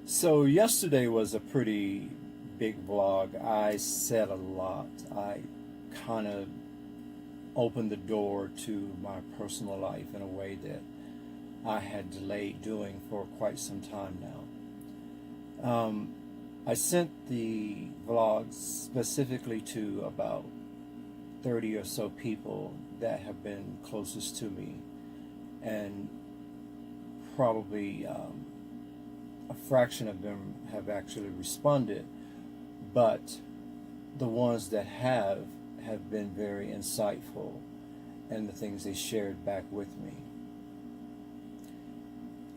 So yesterday was a pretty big vlog. I said a lot. I kind of opened the door to my personal life in a way that I had delayed doing for quite some time now. I sent the vlog specifically to about 30 or so people that have been closest to me, and probably a fraction of them have actually responded, but the ones that have been very insightful in the things they shared back with me.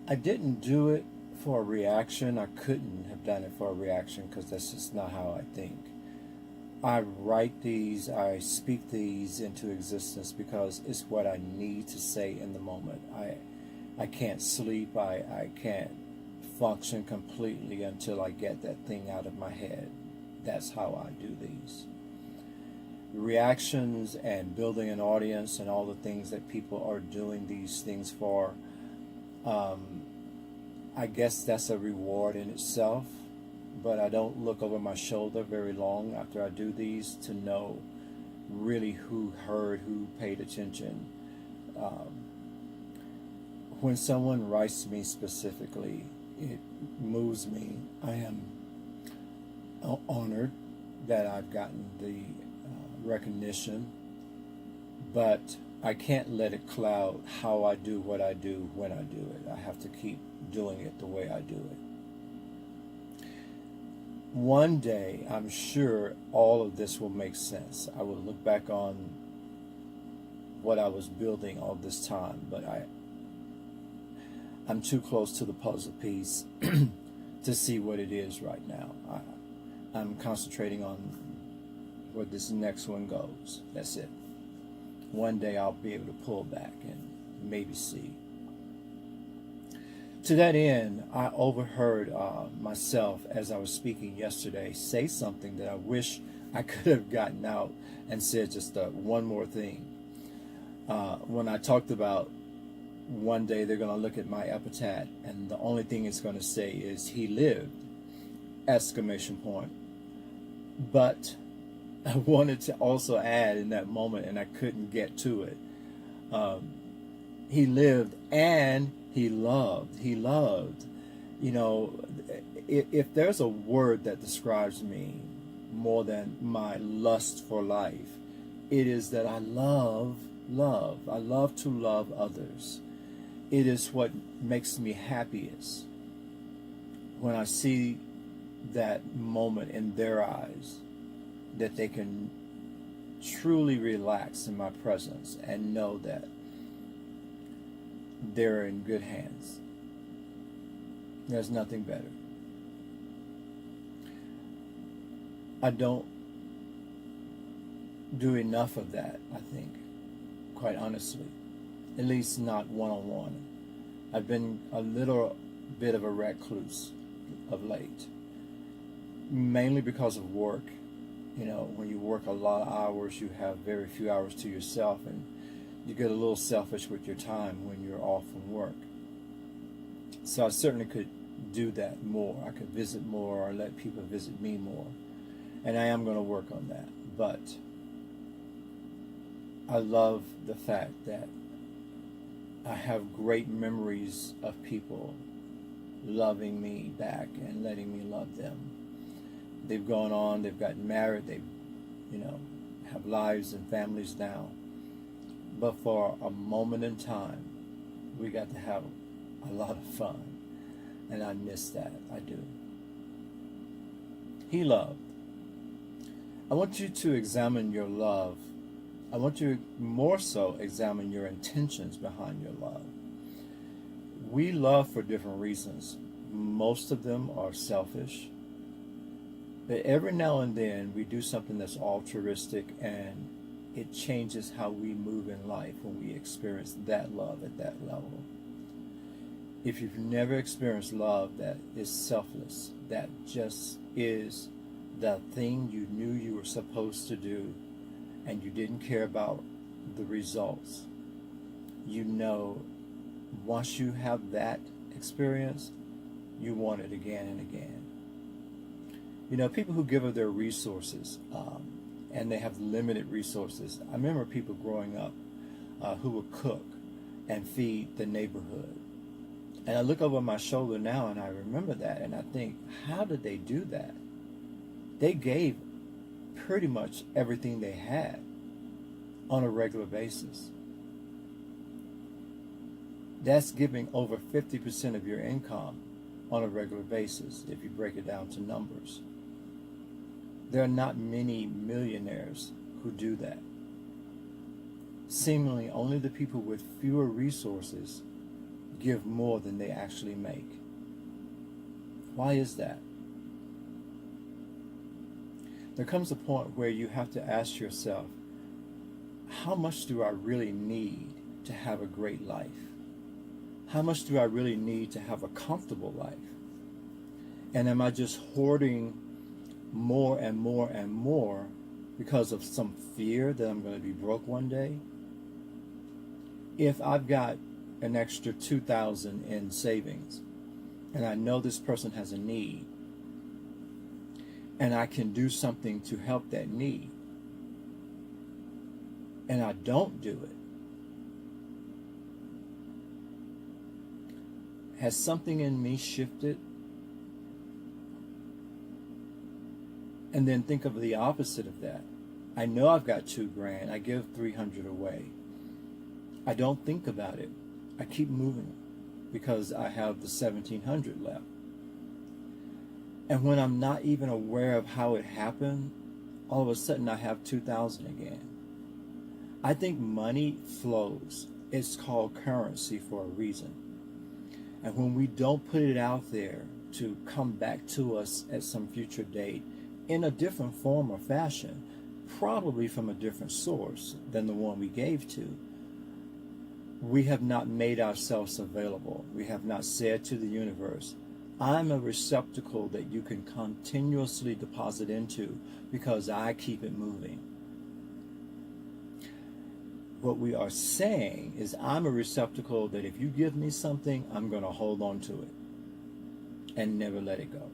I didn't do it for a reaction. I couldn't have done it for a reaction because that's just not how I think. I write these, I speak these into existence because it's what I need to say in the moment. I can't sleep, I can't function completely until I get that thing out of my head. That's how I do these. Reactions and building an audience and all the things that people are doing these things for, I guess that's a reward in itself, but I don't look over my shoulder very long after I do these to know really who heard, who paid attention. When someone writes to me specifically, it moves me. I am honored that I've gotten the recognition, but I can't let it cloud how I do what I do when I do it. I have to keep doing it the way I do it. One day, I'm sure all of this will make sense. I will look back on what I was building all this time, but I'm too close to the puzzle piece to see what it is right now. I'm concentrating on where this next one goes. That's it. One day I'll be able to pull back and maybe see. To that end, I overheard myself as I was speaking yesterday say something that I wish I could have gotten out and said just one more thing. When I talked about one day they're going to look at my epitaph and the only thing it's going to say is "he lived!" exclamation point. But I wanted to also add in that moment, and I couldn't get to it. He lived and he loved. He loved. You know, if there's a word that describes me more than my lust for life, it is that I love love. I love to love others. It is what makes me happiest when I see that moment in their eyes, that they can truly relax in my presence and know that they're in good hands. There's nothing better. I don't do enough of that, I think, quite honestly. At least not one-on-one. I've been a little bit of a recluse of late, mainly because of work. You know, when you work a lot of hours, you have very few hours to yourself, and you get a little selfish with your time when you're off from work. So I certainly could do that more. I could visit more or let people visit me more. And I am going to work on that. But I love the fact that I have great memories of people loving me back and letting me love them. They've gone on, they've gotten married, they, have lives and families now. But for a moment in time, we got to have a lot of fun. And I miss that. I do. He loved. I want you to examine your love. I want you to more so examine your intentions behind your love. We love for different reasons. Most of them are selfish. But every now and then we do something that's altruistic, and it changes how we move in life when we experience that love at that level. If you've never experienced love that is selfless, that just is the thing you knew you were supposed to do, and you didn't care about the results, once you have that experience, you want it again and again. You know, people who give of their resources, and they have limited resources. I remember people growing up who would cook and feed the neighborhood. And I look over my shoulder now and I remember that, and I think, how did they do that? They gave pretty much everything they had on a regular basis. That's giving over 50% of your income on a regular basis, if you break it down to numbers. There are not many millionaires who do that. Seemingly, only the people with fewer resources give more than they actually make. Why is that? There comes a point where you have to ask yourself, how much do I really need to have a great life? How much do I really need to have a comfortable life? And am I just hoarding more and more and more because of some fear that I'm going to be broke one day? If I've got an extra $2,000 in savings and I know this person has a need and I can do something to help that need, and I don't do it, has something in me shifted? And then think of the opposite of that. I know I've got $2,000. I give $300 away. I don't think about it. I keep moving because I have the $1,700 left. And when I'm not even aware of how it happened, all of a sudden I have $2,000 again. I think money flows. It's called currency for a reason. And when we don't put it out there to come back to us at some future date in a different form or fashion, probably from a different source than the one we gave to, we have not made ourselves available. We have not said to the universe, I'm a receptacle that you can continuously deposit into because I keep it moving. What we are saying is, I'm a receptacle that if you give me something, I'm going to hold on to it and never let it go.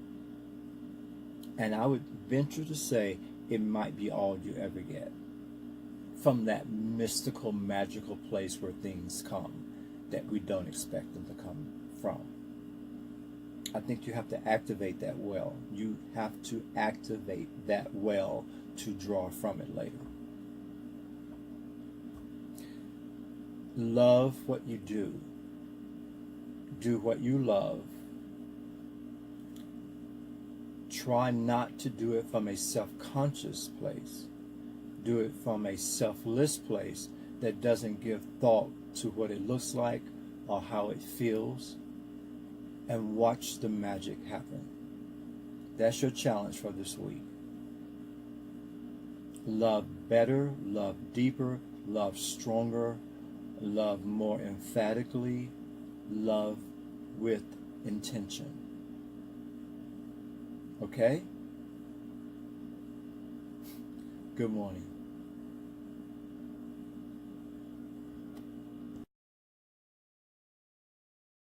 And I would venture to say it might be all you ever get from that mystical, magical place where things come that we don't expect them to come from. I think you have to activate that well. You have to activate that well to draw from it later. Love what you do. Do what you love. Try not to do it from a self-conscious place. Do it from a selfless place that doesn't give thought to what it looks like or how it feels, and watch the magic happen. That's your challenge for this week. Love better, love deeper, love stronger, love more emphatically, love with intention. Okay? Good morning.